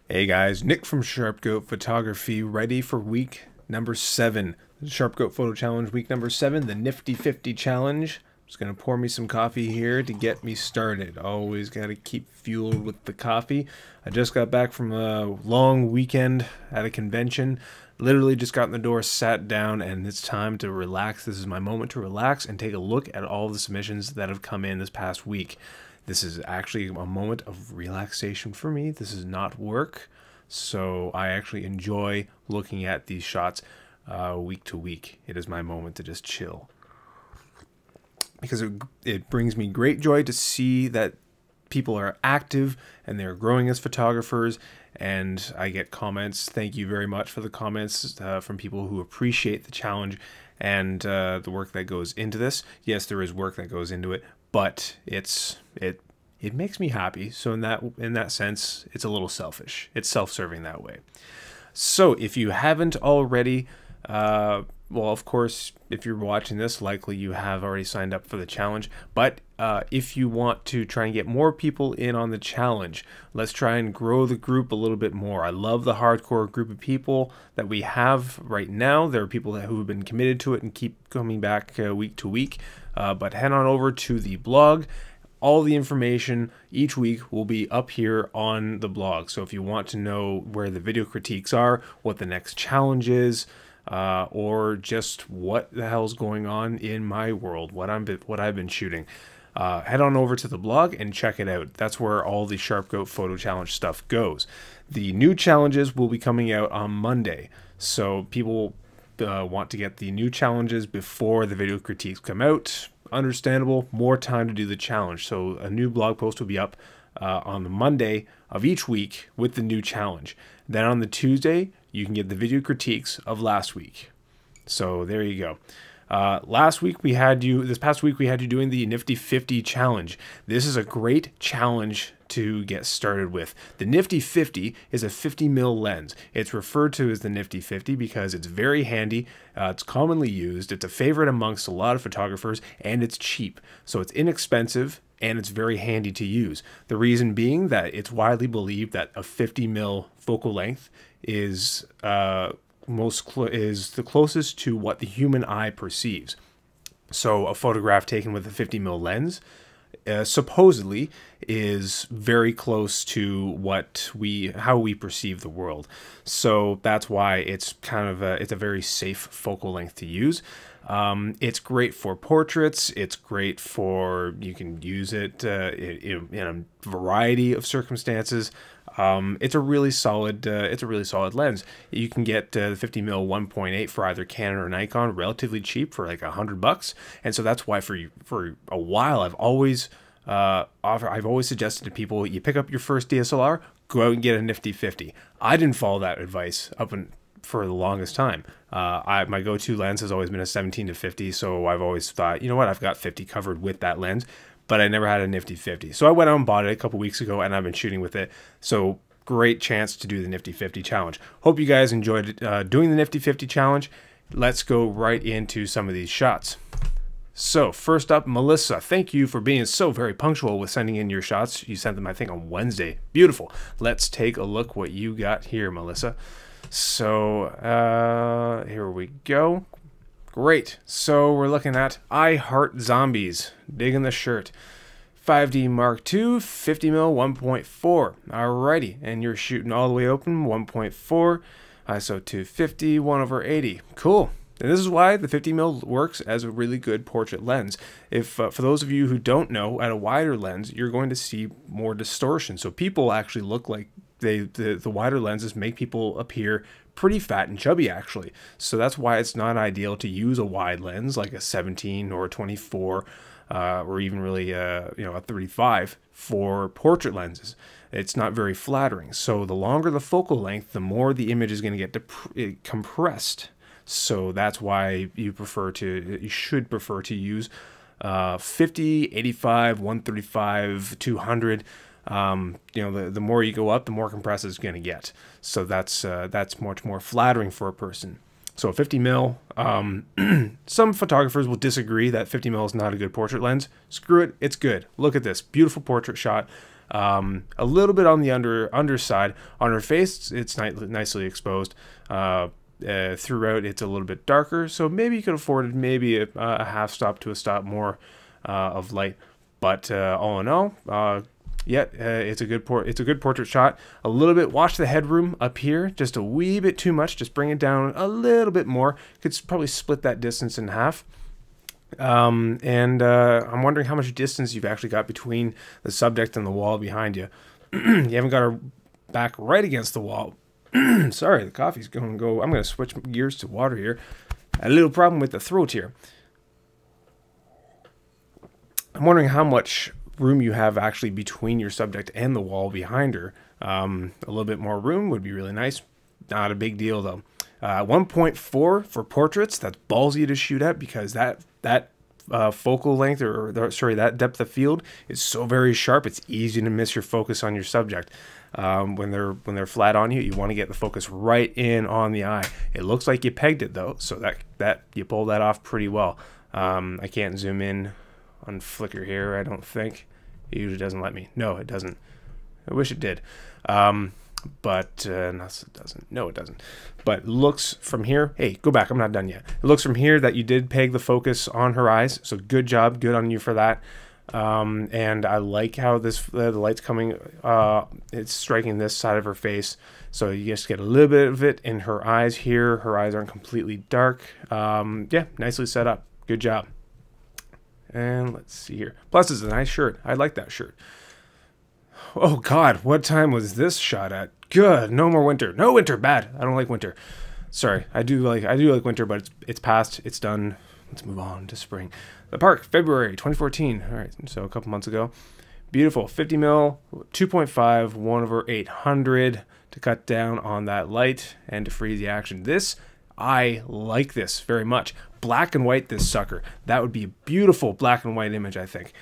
Hey guys, Nick from Sharp Goat Photography, ready for week number 7. Sharp Goat Photo Challenge, week number 7, the Nifty 50 Challenge. Just gonna pour me some coffee here to get me started. Always gotta keep fueled with the coffee. I just got back from a long weekend at a convention. Literally just got in the door, sat down, and it's time to relax. This is my moment to relax and take a look at all the submissions that have come in this past week. This is actually a moment of relaxation for me. This is not work, so I actually enjoy looking at these shots week to week. It is my moment to just chill, because it brings me great joy to see that people are active and they're growing as photographers, and I get comments. Thank you very much for the comments from people who appreciate the challenge and the work that goes into this. Yes, there is work that goes into it, but it makes me happy. So in that sense, it's a little selfish. It's self-serving that way. So if you haven't already, well, of course, if you're watching this, likely you have already signed up for the challenge. But if you want to try and get more people in on the challenge, let's try and grow the group a little bit more. I love the hardcore group of people that we have right now. There are people who have been committed to it and keep coming back week to week. But head on over to the blog. All the information each week will be up here on the blog. So if you want to know where the video critiques are, what the next challenge is, or just what the hell's going on in my world, what I've been shooting, head on over to the blog and check it out. That's where all the Sharp Goat Photo Challenge stuff goes. The new challenges will be coming out on Monday, so people want to get the new challenges before the video critiques come out. Understandable, more time to do the challenge. So a new blog post will be up on the Monday of each week with the new challenge. Then on the Tuesday, you can get the video critiques of last week. So there you go. This past week we had you doing the Nifty 50 challenge. This is a great challenge to get started with. The Nifty 50 is a 50mm lens. It's referred to as the Nifty 50 because it's very handy, it's commonly used, it's a favorite amongst a lot of photographers, and it's cheap. So it's inexpensive and it's very handy to use. The reason being that it's widely believed that a 50mm focal length is the closest to what the human eye perceives. So a photograph taken with a 50mm lens supposedly is very close to how we perceive the world. So that's why it's it's a very safe focal length to use. It's great for portraits. It's great for, you can use it in a variety of circumstances. It's a really solid lens. You can get the 50mm 1.8 for either Canon or Nikon relatively cheap for like $100, and so that's why for a while I've always suggested to people, you pick up your first DSLR, go out and get a Nifty 50. I didn't follow that advice for the longest time. My go-to lens has always been a 17-50, so I've always thought, you know what, I've got 50 covered with that lens, but I never had a Nifty 50. So I went out and bought it a couple weeks ago, and I've been shooting with it. So great chance to do the Nifty 50 challenge. Hope you guys enjoyed doing the Nifty 50 challenge. Let's go right into some of these shots. So first up, Melissa, thank you for being so very punctual with sending in your shots. You sent them, I think, on Wednesday. Beautiful. Let's take a look what you got here, Melissa. So here we go. Great. So we're looking at I Heart Zombies. Digging the shirt. 5D Mark II, 50mm 1.4. Alrighty. And you're shooting all the way open, 1.4. ISO 250, 1/80. Cool. And this is why the 50mm works as a really good portrait lens. If for those of you who don't know, at a wider lens, you're going to see more distortion. So people actually look like the wider lenses make people appear pretty fat and chubby, actually. So that's why it's not ideal to use a wide lens like a 17 or a 24 or even really a 35 for portrait lenses. It's not very flattering. So the longer the focal length, the more the image is going to get compressed. So that's why you should prefer to use 50, 85, 135, 200. The more you go up, the more compressed it's going to get. So that's much more flattering for a person. So 50 mil, some photographers will disagree that 50 mil is not a good portrait lens. Screw it, it's good. Look at this beautiful portrait shot. A little bit on the underside. On her face, it's nicely exposed. Throughout, it's a little bit darker, so maybe you could afford maybe a half stop to a stop more of light. But all in all, it's a good portrait shot. A little bit. Watch the headroom up here, just a wee bit too much. Just bring it down a little bit more. Could probably split that distance in half. I'm wondering how much distance you've actually got between the subject and the wall behind you. You haven't got her back right against the wall. Sorry, the coffee's going to go. I'm going to switch gears to water here. A little problem with the throat here. I'm wondering how much room you have actually between your subject and the wall behind her. A little bit more room would be really nice. Not a big deal though. 1.4 for portraits. That's ballsy to shoot at, because that focal length, that depth of field is so very sharp. It's easy to miss your focus on your subject. When they're flat on you, you want to get the focus right in on the eye. It looks like you pegged it though, so that you pulled that off pretty well. I can't zoom in on flicker here, I don't think. It usually doesn't let me. No, it doesn't. I wish it did. But no, it doesn't. No, it doesn't. But looks from here. Hey, go back. I'm not done yet. It looks from here that you did peg the focus on her eyes. So good job. Good on you for that. And I like how the light's coming. It's striking this side of her face. So you just get a little bit of it in her eyes here. Her eyes aren't completely dark. Yeah, nicely set up. Good job. And let's see here. Plus, it's a nice shirt. I like that shirt. Oh God, what time was this shot at? Good. No more winter. No winter. Bad. I don't like winter. Sorry. I do like winter, but it's past. It's done. Let's move on to spring. The park, February 2014. All right, so a couple months ago. Beautiful. 50 mil, 2.5, 1/800 to cut down on that light and to freeze the action. I like this very much. Black and white, this sucker. That would be a beautiful black and white image, I think.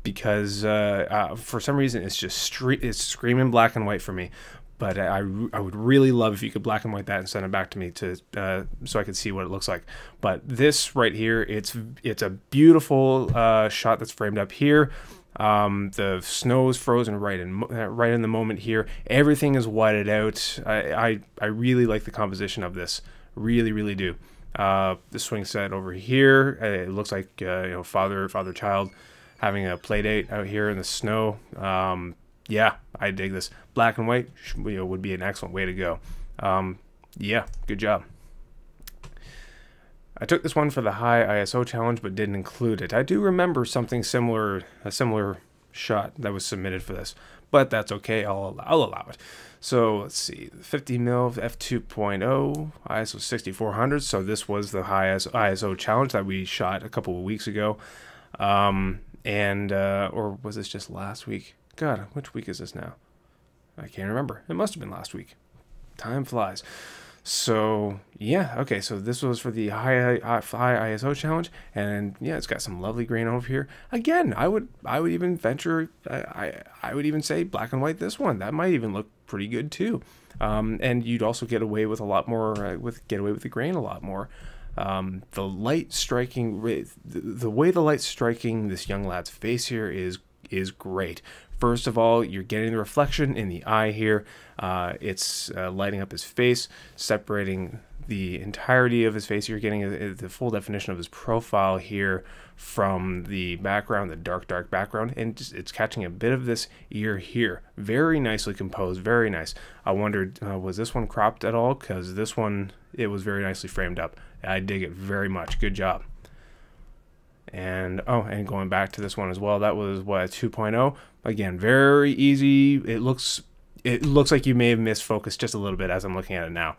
Because for some reason it's just it's screaming black and white for me. But I would really love if you could black and white that and send it back to me so I could see what it looks like. But this right here, it's a beautiful shot that's framed up here. The snow is frozen right in the moment here. Everything is whited out. I really like the composition of this. Really do. The swing set over here, it looks like father child having a play date out here in the snow. Yeah, I dig this. Black and white would be an excellent way to go. Yeah, good job. I took this one for the high ISO challenge, but didn't include it. I do remember something similar, a similar shot that was submitted for this, but that's okay. I'll allow it. So let's see, 50 mil f2.0 ISO 6400. So this was the high ISO challenge that we shot a couple of weeks ago, or was this just last week? God, which week is this now? I can't remember. It must have been last week. Time flies. So yeah, okay. So this was for the high ISO challenge, and yeah, it's got some lovely grain over here. Again, I would even venture. I would even say black and white. This one that might even look pretty good too. And you'd also get away with a lot more. Get away with the grain a lot more. The light striking, the way the light's striking this young lad's face here is great. First of all, you're getting the reflection in the eye here. It's lighting up his face, separating the entirety of his face. You're getting the full definition of his profile here from the background, the dark background, and it's catching a bit of this ear here. Very nicely composed, very nice. I wondered, was this one cropped at all? Because this one, it was very nicely framed up. I dig it very much. Good job. And and going back to this one as well, that was what, 2.0. Again, very easy. It looks like you may have missed focus just a little bit as I'm looking at it now.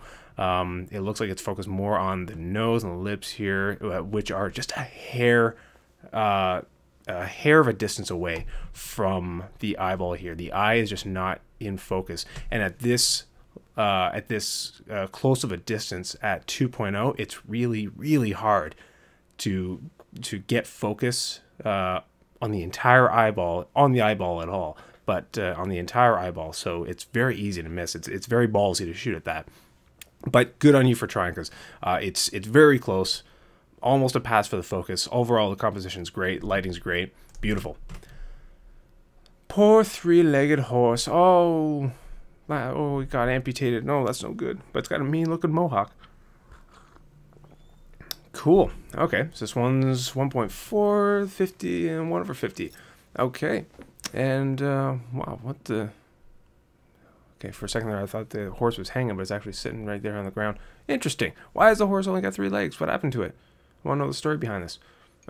It looks like it's focused more on the nose and the lips here, which are just a hair of a distance away from the eyeball here. The eye is just not in focus, and at this close of a distance at 2.0, it's really hard to get focus on the entire eyeball, on the eyeball at all, but on the entire eyeball. So it's very easy to miss. It's very ballsy to shoot at that. But good on you for trying, because it's very close. Almost a pass for the focus. Overall, the composition's great. Lighting's great. Beautiful. Poor three-legged horse. Oh, it got amputated. No, that's no good. But it's got a mean-looking mohawk. Cool. Okay, so this one's 1.4, 50, and 1/50. Okay. And, wow, what the... Okay, for a second there I thought the horse was hanging, but it's actually sitting right there on the ground. Interesting. Why has the horse only got 3 legs? What happened to it? I want to know the story behind this.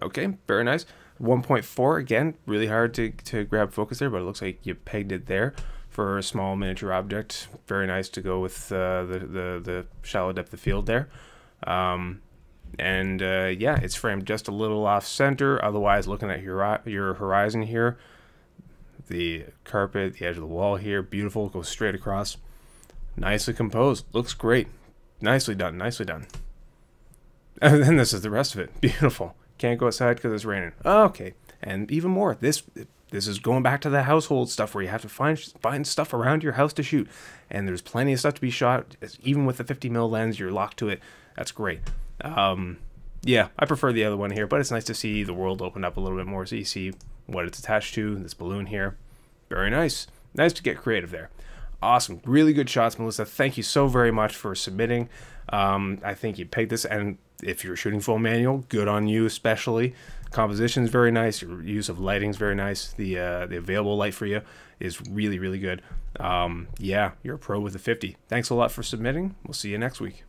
Okay, very nice. 1.4, again, really hard to grab focus there, but it looks like you pegged it there for a small miniature object. Very nice to go with the shallow depth of field there. Yeah, it's framed just a little off center. Otherwise, looking at your horizon here, the carpet, the edge of the wall here, beautiful, goes straight across. Nicely composed, looks great. Nicely done, nicely done. And then this is the rest of it. Beautiful. Can't go outside because it's raining. Okay, and even more. This is going back to the household stuff where you have to find stuff around your house to shoot, and there's plenty of stuff to be shot. Even with the 50mm lens, you're locked to it. That's great. Yeah, I prefer the other one here, but it's nice to see the world open up a little bit more, so you see what it's attached to. This balloon here, very nice. Nice to get creative there. Awesome, really good shots, Melissa. Thank you so very much for submitting. I think you pegged this, and if you're shooting full manual, good on you. Especially composition is very nice. Your use of lighting is very nice. The available light for you is really, really good. Yeah, you're a pro with the 50. Thanks a lot for submitting. We'll see you next week.